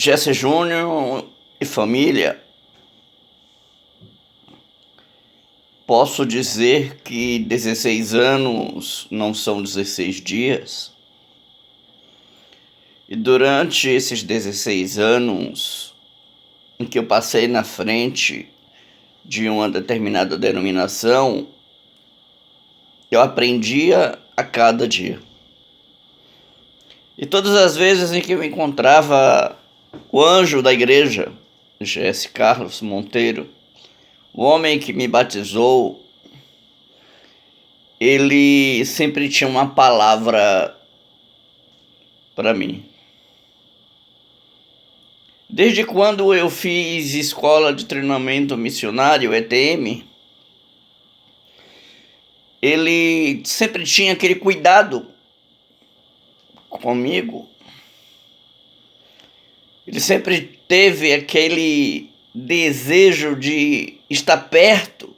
Jesse Júnior e família, posso dizer que 16 anos não são 16 dias. E durante esses 16 anos em que eu passei na frente de uma determinada denominação, eu aprendia a cada dia. E todas as vezes em que eu encontrava o anjo da igreja, Jesse Carlos Monteiro, o homem que me batizou, ele sempre tinha uma palavra para mim. Desde quando eu fiz escola de treinamento missionário, ETM, ele sempre tinha aquele cuidado comigo. Ele sempre teve aquele desejo de estar perto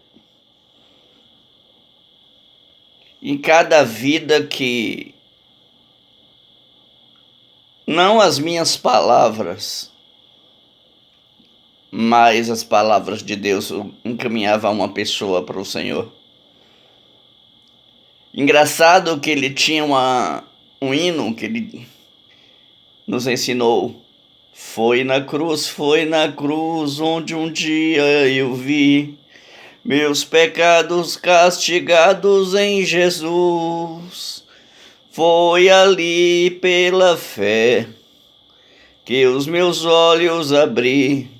em cada vida que não as minhas palavras, mas as palavras de Deus encaminhava uma pessoa para o Senhor. Engraçado que ele tinha um hino que ele nos ensinou. Foi na cruz, onde um dia eu vi meus pecados castigados em Jesus. Foi ali pela fé que os meus olhos abri,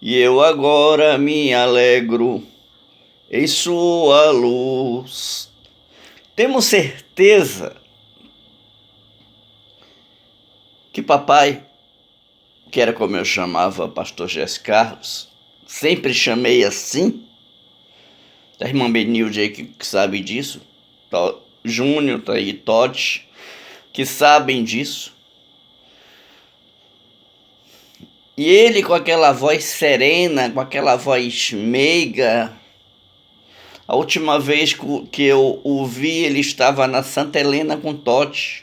e eu agora me alegro em sua luz. Temos certeza que papai, que era como eu chamava pastor Jesse Carlos, sempre chamei assim, a irmã Benilde aí que sabe disso, Júnior, tá aí, Totti, que sabem disso. E ele com aquela voz serena, com aquela voz meiga. A última vez que eu o vi, ele estava na Santa Helena com Totti.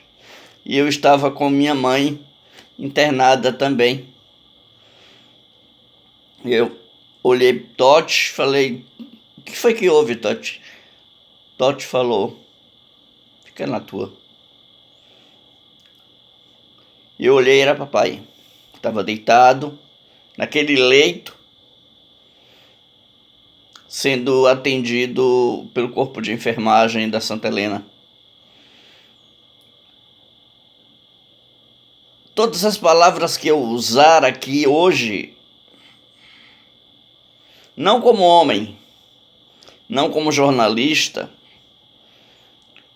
E eu estava com minha mãe, internada também. Eu olhei Totti, falei, o que foi que houve, Totti? Totti falou, fica na tua. E eu olhei, era papai. Estava deitado naquele leito, sendo atendido pelo corpo de enfermagem da Santa Helena. Todas as palavras que eu usar aqui hoje, não como homem, não como jornalista,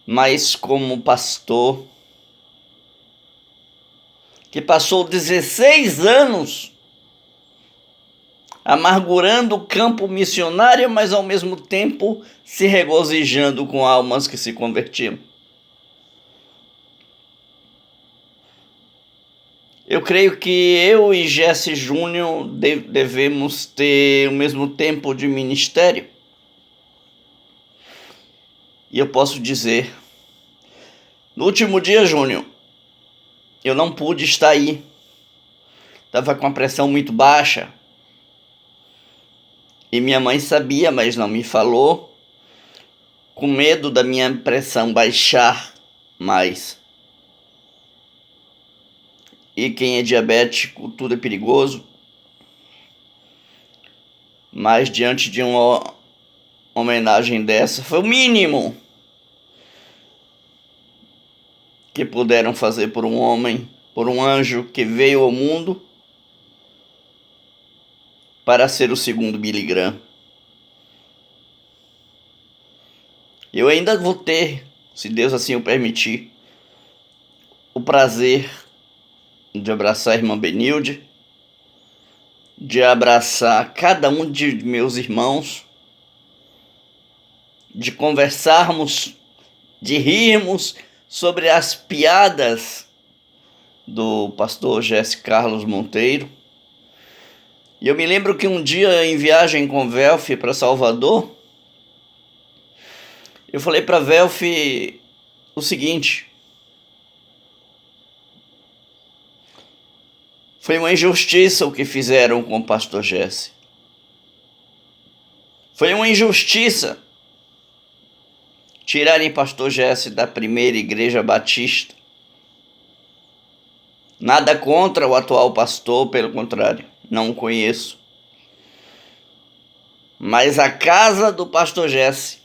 mas como pastor, que passou 16 anos amargurando o campo missionário, mas ao mesmo tempo se regozijando com almas que se convertiam. Eu creio que eu e Jesse Júnior devemos ter o mesmo tempo de ministério. E eu posso dizer, no último dia, Júnior, eu não pude estar aí. Estava com a pressão muito baixa. E minha mãe sabia, mas não me falou, com medo da minha pressão baixar mais. E quem é diabético, tudo é perigoso. Mas diante de uma homenagem dessa, foi o mínimo que puderam fazer por um homem, por um anjo que veio ao mundo para ser o segundo Billy Graham. Eu ainda vou ter, se Deus assim o permitir, o prazer de abraçar a irmã Benilde, de abraçar cada um de meus irmãos, de conversarmos, de rirmos sobre as piadas do pastor Jesse Carlos Monteiro. E eu me lembro que um dia em viagem com Velf para Salvador, eu falei para Velf o seguinte: Foi uma injustiça o que fizeram com o pastor Jesse. Foi uma injustiça tirarem pastor Jesse da primeira igreja batista. Nada contra o atual pastor, pelo contrário, não o conheço. Mas a casa do pastor Jesse,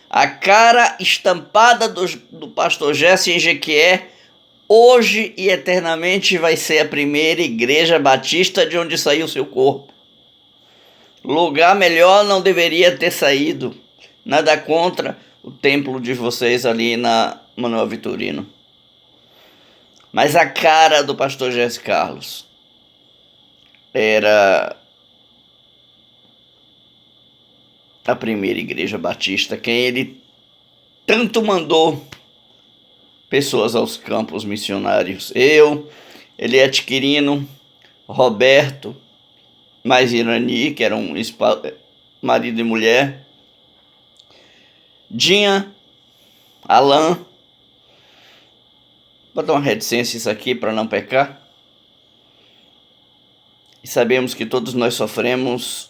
a cara estampada do pastor Jesse em Jequié, hoje e eternamente vai ser a primeira igreja batista de onde saiu seu corpo. Lugar melhor não deveria ter saído. Nada contra o templo de vocês ali na Manuel Vitorino. Mas a cara do pastor Jesse Carlos era a primeira igreja batista, quem ele tanto mandou pessoas aos campos missionários. Eu, Eliette Quirino, Roberto, mais Irani, que era um marido e mulher, Dinha, Alain. Vou dar uma reticência isso aqui para não pecar. E sabemos que todos nós sofremos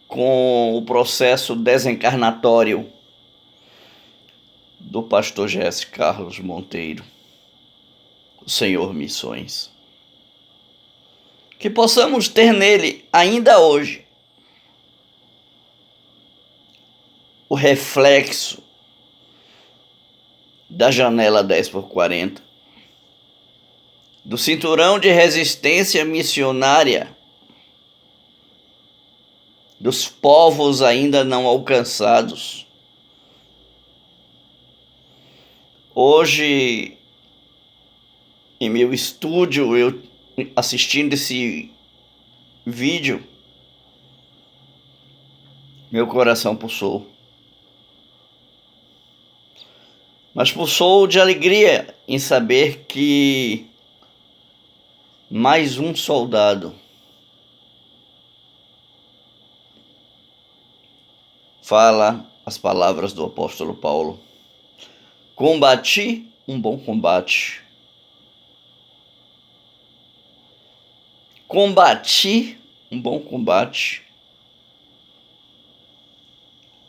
com o processo desencarnatório do pastor Jesse Carlos Monteiro, o Senhor Missões. Que possamos ter nele, ainda hoje, o reflexo da janela 10x40, do cinturão de resistência missionária dos povos ainda não alcançados. Hoje, em meu estúdio, eu assistindo esse vídeo, meu coração pulsou. Mas pulsou de alegria em saber que mais um soldado fala as palavras do apóstolo Paulo: combati um bom combate. Combati um bom combate.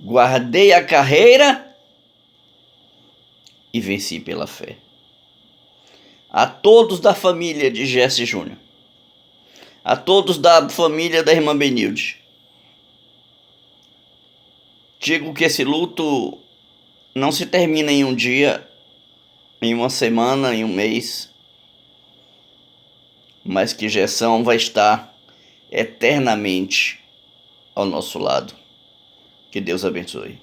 Guardei a carreira e venci pela fé. A todos da família de Jesse Júnior, a todos da família da irmã Benilde, digo que esse luto não se termina em um dia, em uma semana, em um mês, mas que Jessão vai estar eternamente ao nosso lado. Que Deus abençoe.